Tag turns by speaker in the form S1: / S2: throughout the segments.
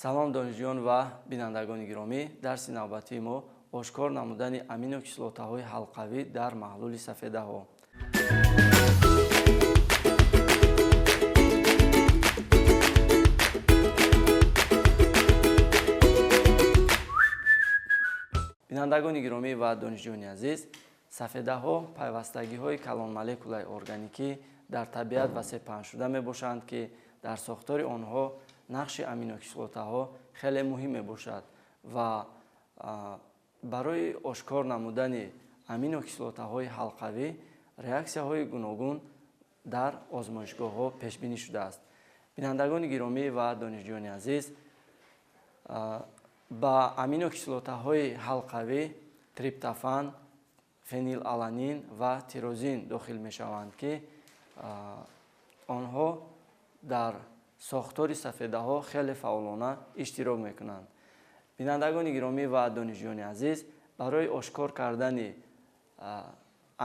S1: салом донишҷӯён ва бинандагони гиромӣ, дарси навбатии мо ошкор намудани аминокислотаҳои ҳалқавӣ дар маҳлули сафедаҳо. бинандагони гиромӣ ва донишҷӯёни азиз, сафедаҳо пайвастагиҳои калонмолекулаи органикӣ дар табиат васеъпаҳншуда мебошанд, ки дар сохтори онҳо нақши аминокислотаҳо хеле муҳим мебошад ва барои ошкор намудани аминокислотаҳои ҳалқавӣ реаксияҳои гуногун дар озмоишгоҳҳо пешбинӣ шудааст. бинандагони гиромӣ ва донишҷӯёни азиз, ба аминокислотаҳои ҳалқавӣ триптофан, фенилаланин ва тирозин дохил мешаванд, ки онҳо дар сохтори сафедаҳо хеле фаъолона иштирок мекунанд. бинандагони гиромӣ ва донишҷӯёни азиз, барои ошкор кардани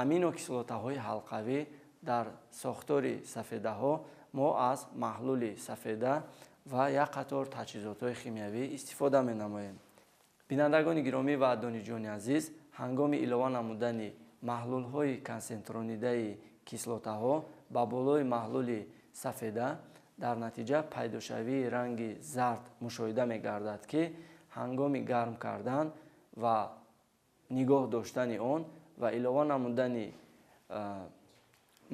S1: аминокислотаҳои ҳалқавӣ дар сохтори сафедаҳо мо аз маҳлули сафеда ва як қатор таҷҳизотҳои химиявӣ истифода менамоем. бинандагони гиромӣ ва донишҷӯёни азиз, ҳангоми илова намудани маҳлулҳои консентронидаи кислотаҳо ба болои маҳлули сафеда, дар натиҷа пайдошавии ранги зард мушоҳида мегардад, ки ҳангоми гарм кардан ва нигоҳ доштани он ва илова намудани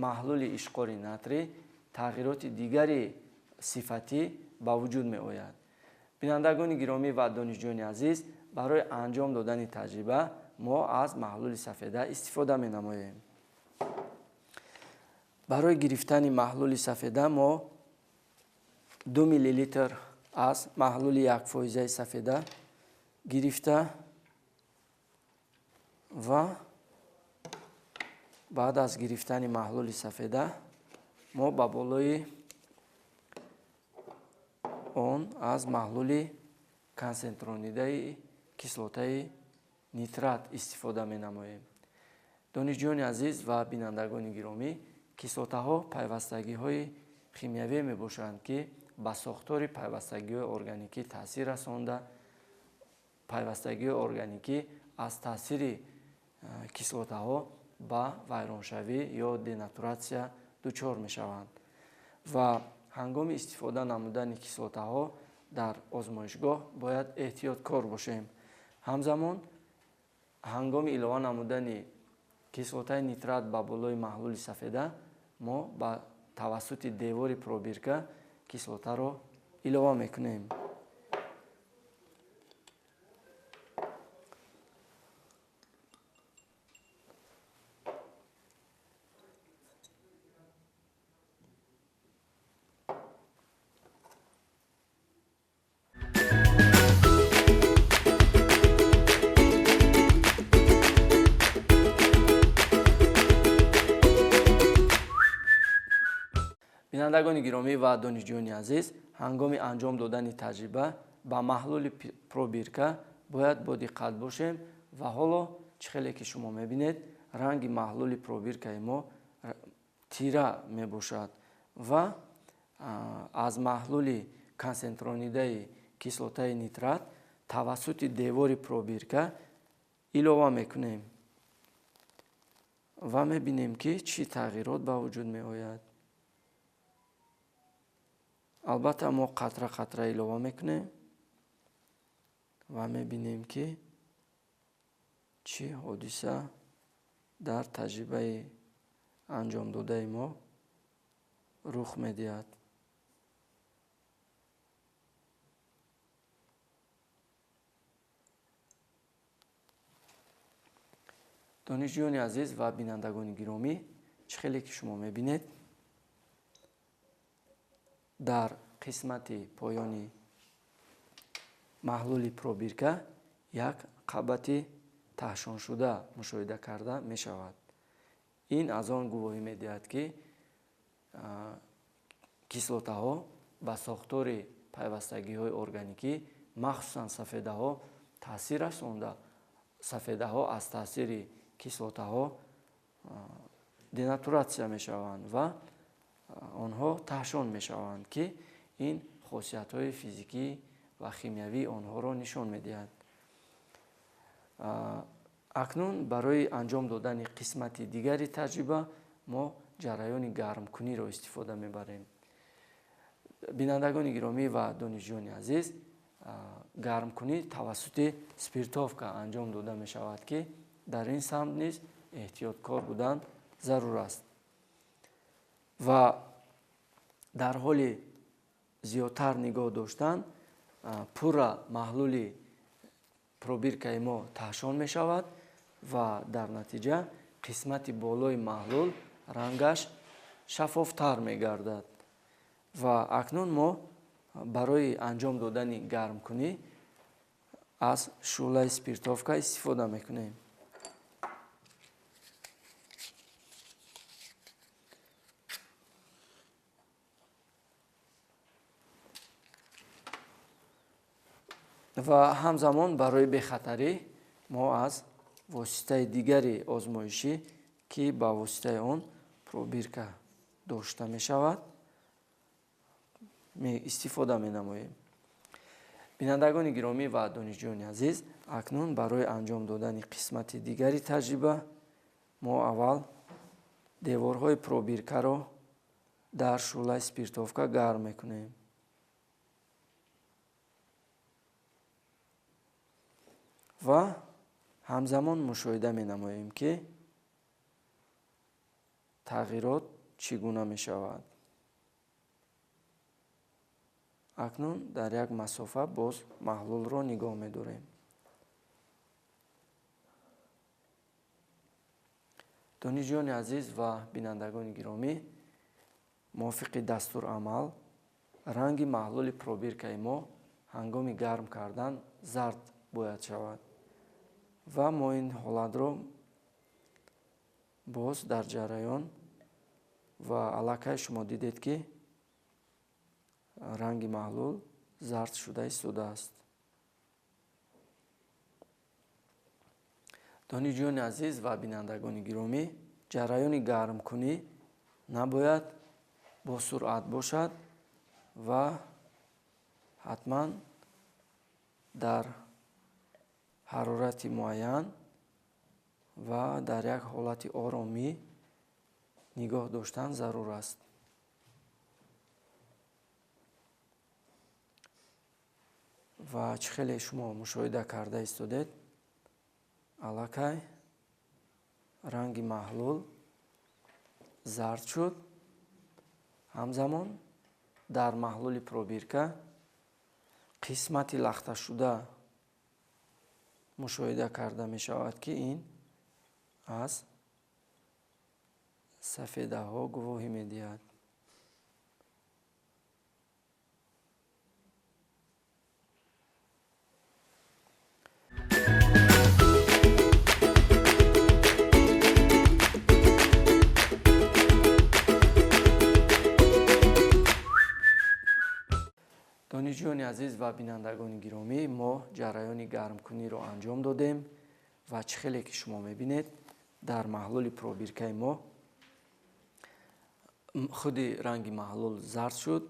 S1: маҳлули ишқори натрий тағйироти дигари сифатӣ ба вуҷуд меояд. бинандагони гиромӣ ва донишҷӯёни азиз, барои анҷом додани таҷриба мо аз маҳлули сафеда истифода менамоем. барои гирифтани маҳлули сафеда мо 2 мл аз маҳлули 1% сафеда гирифта ва баъд аз гирифтани маҳлули сафеда мо ба болои он аз маҳлули консентронидаи кислотаи нитрат истифода менамоем. донишҷӯёни азиз ва бинандагони гиромӣ, кислотаҳо пайвастагиҳои химиявӣ мебошанд, ки ба сохтори пайвастагиҳои органикӣ таъсир расонда, пайвастагиҳои органикӣ аз таъсири кислотаҳо ба вайроншавӣ ё денатуратсия дучор мешаванд ва ҳангоми истифода намудани кислотаҳо дар озмоишгоҳ бояд эҳтиёткор бошем. ҳамзамон ҳангоми илова намудани кислотаи нитрат ба болои маҳлули сафеда, мо ба тавассути девори пробирка кислотаро илова мекунем. бинандагони гиромӣ ва донишҷӯёни азиз, ҳангоми анҷом додани таҷриба ба маҳлули пробирка бояд бодиққат бошем ва ҳоло чӣ хеле ки шумо мебинед, ранги маҳлули пробиркаи мо тира мебошад ва аз маҳлули консентронидаи кислотаи нитрат тавассути девори пробирка илова мекунем ва мебинем, ки чӣ тағйирот ба вуҷуд меояд. албатта мо қатра илова мекунем ва мебинем, ки чӣ ҳодиса дар таҷрибаи анҷомдодаи мо рух медиҳад. донишҷӯёни азиз ва бинандагони гиромӣ, чӣ хеле ки шумо мебинед, дар қисмати поёни маҳлули пробирка як қабати таҳшоншуда мушоҳида карда мешавад. ин аз он гувоҳӣ медиҳад, ки кислотаҳо ба сохтори пайвастагиҳои органикӣ, махсусан сафедаҳо таъсир расонда, сафедаҳо аз таъсири кислотаҳо денатуратсия мешаванд ва онҳо таҳшон мешаванд, ки ин хосиятҳои физикӣ ва химиявии онҳоро нишон медиҳад. акнун барои анҷом додани қисмати дигари таҷриба мо ҷараёни гармкуниро истифода мебарем. бинандагони гиромӣ ва донишҷӯёни азиз, гармкунӣ тавассути спиртовка анҷом дода мешавад ки дар ин самт низ эҳтиёткор будан зарур аст. ва дар ҳоли зиёдтар нигоҳ доштан пурра маҳлули пробиркаи мо таҳшон мешавад ва дар натиҷа қисмати болои маҳлул рангаш шаффофтар мегардад. ва акнун мо барои анҷом додани гармкунӣ аз шӯълаи спиртовка истифода мекунем. ва ҳамзамон барои бехатарӣ мо аз воситаи дигари озмоишӣ ки ба воситаи он пробирка дошта мешавад истифода менамоем. бинандагони гиромӣ ва донишҷӯёни азиз, акнун барои анҷом додани қисмати дигари таҷриба мо аввал деворҳои пробиркаро дар шӯълаи спиртовка гарм мекунем. ва ҳамзамон мушоҳида менамоем ки тағйирот чӣ гуна мешавад. акнун дар як масофа боз маҳлулро нигоҳ медорем. донишҷӯёни азиз ва бинандагони гиромӣ, мувофиқи дастурамал, ранги маҳлули пробиркаи мо ҳангоми гарм кардан зард бояд шавад. ва мо ин ҳолатро боз дар ҷараён ва аллакай шумо дидед ки ранги маҳлул зард шуда истодааст. донишҷӯёни азиз ва бинандагони гиромӣ, ҷараёни гармкунӣ набояд босуръат бошад ва ҳатман дар ҳарорати муайян ва дар як ҳолати оромӣ нигоҳ доштан зарур аст. ва чӣ хеле шумо мушоҳида карда истодед, аллакай ранги маҳлул зард шуд. ҳамзамон дар маҳлули пробирка қисмати лахташуда мушоҳида карда мешавад ки ин аз сафедаҳо гувоҳӣ медиҳад. донишҷӯёни азиз ва бинандагони гиромӣ, мо ҷараёни гармкуниро анҷом додем ва чӣ хеле ки шумо мебинед, дар маҳлули пробиркаи мо худи ранги маҳлул зард шуд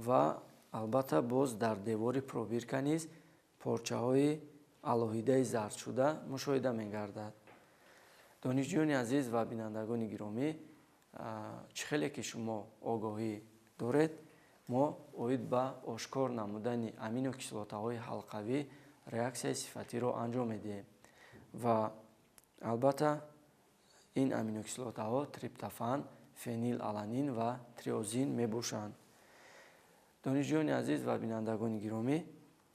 S1: ва албатта боз дар девори пробирка низ порчаҳои алоҳидаи зардшуда мушоҳида мегардад. донишҷӯёни азиз ва бинандагони гиромӣ, чӣ хеле ки шумо огоҳӣ доред, мо оид ба ошкор намудани аминокислотаҳои ҳалқавӣ реаксияи сифатиро анҷом медиҳем. ва албатта ин аминокислотаҳо триптофан, фенилаланин ва триозин мебошанд. донишҷӯёни азиз ва бинандагони гиромӣ,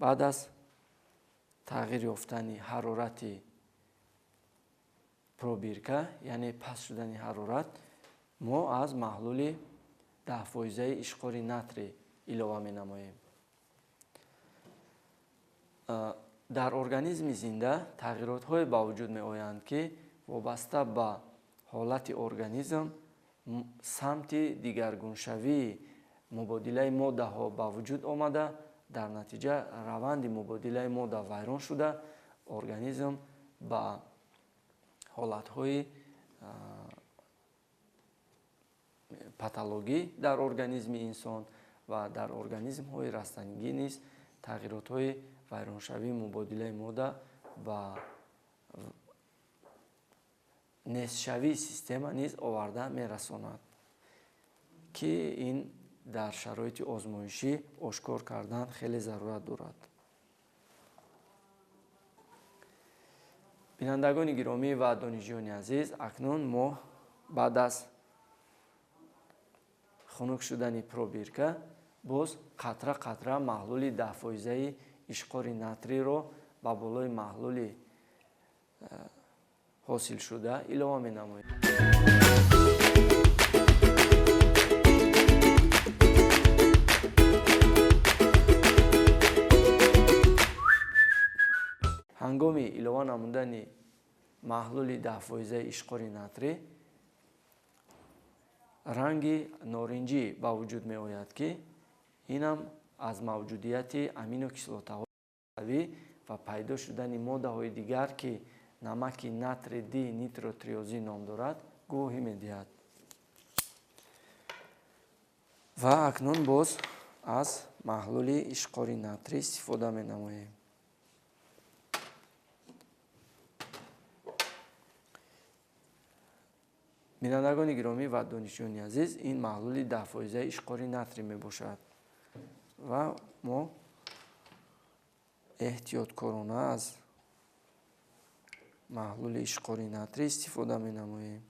S1: баъд аз тағйир ёфтани ҳарорати пробирка, яъне паст шудани ҳарорат, мо аз маҳлули 10% ишқори натрий илова менамоем. дар организми зинда тағйиротҳое ба вуҷуд меоянд ки вобаста ба ҳолати организм самти дигаргуншавии мубодилаи моддаҳо ба вуҷуд омада, дар натиҷа раванди мубодилаи модда вайрон шуда, организм ба ҳолатҳои патологӣ дар организми инсон ва дар организмҳои растанигӣ низ тағиротҳои вайроншавии мубодилаи модда ва нестшавии система низ оварда мерасонад, ки ин дар шароити озмоишӣ ошкор кардан хеле зарурат дорад. бинандагони гиромӣ ва донишҷӯёни азиз, акнун мо баъд аз хунук шудани пробирка боз қатра қатра маҳлули 10% ишқори натриро ба болои маҳлули ҳосилшуда илова менамоем. ҳангоми илова намудани маҳлули 10% ишқори натрӣ ранги норанҷӣ ба вуҷуд меояд, ки инам аз мавҷудияти аминокислотаҳои ва пайдо шудани моддаҳои дигар, ки намаки натри ди нитротриозин ном дорад, гувоҳӣ медиҳад. ва акнун боз аз маҳлули ишқори натрӣ истифода менамоем. бинандагони гиромӣ ва донишҷӯёни азиз, ин маҳлули 10% ишқори натрӣ мебошад ва мо эҳтиёткорона аз маҳлули ишқори натрӣ истифода менамоем.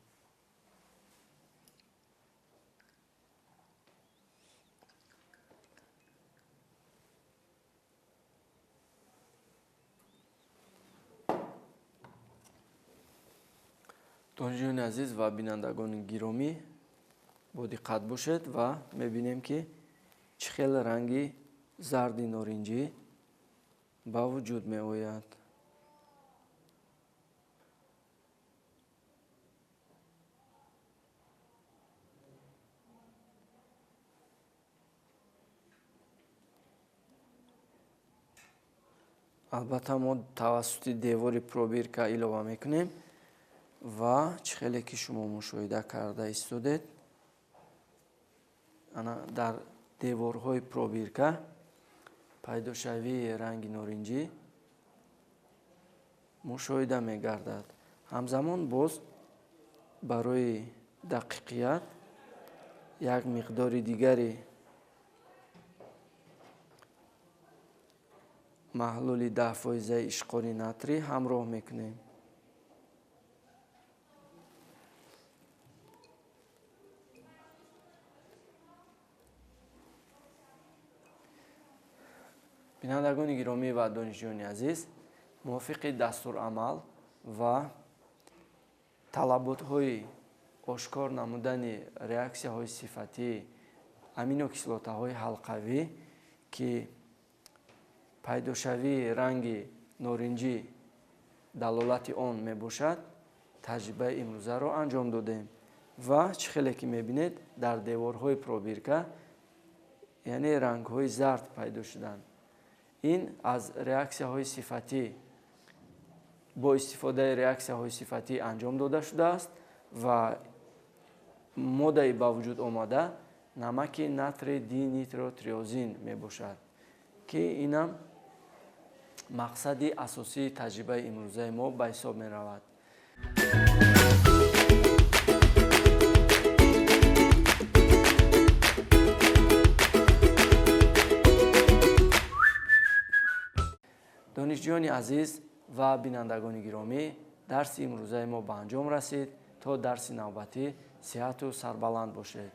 S1: донишҷӯёни азиз ва бинандагони гиромӣ, бо диққат бошед ва мебинем, ки чӣ хел ранги зарди норанҷӣ ба вуҷуд меояд. албатта мо тавассути девори пробирка илова мекунем ва чӣ хеле ки шумо мушоҳида карда истодед, дар деворҳои пробирка пайдошавии ранги норанҷӣ мушоҳида мегардад. ҳамзамон боз барои дақиқият як миқдори дигари маҳлули 10% ишқори натрӣ ҳамроҳ мекунем. бинандагони гиромӣ ва донишҷӯёни азиз, мувофиқи дастурамал ва талаботҳои ошкор намудани реаксияҳои сифатии аминокислотаҳои ҳалқавӣ, ки пайдошавии ранги норанҷӣ далолати он мебошад, таҷрибаи имрӯзаро анҷом додем ва чӣ хеле ки мебинед, дар деворҳои пробирка яъне рангҳои зард пайдо шуданд. ин аз реаксияҳои сифатӣ бо истифодаи реаксияҳои сифатӣ анҷом дода шудааст ва моддаи ба вуҷуд омада намаки натри ди нитротриозин мебошад, ки инам мақсади асосии таҷрибаи имрӯзаи мо ба ҳисоб меравад. донишҷӯёни азиз ва бинандагони гиромӣ, дарси имрӯзаи мо ба анҷом расид. То дарси навбатӣ, сиҳату сарбаланд бошед.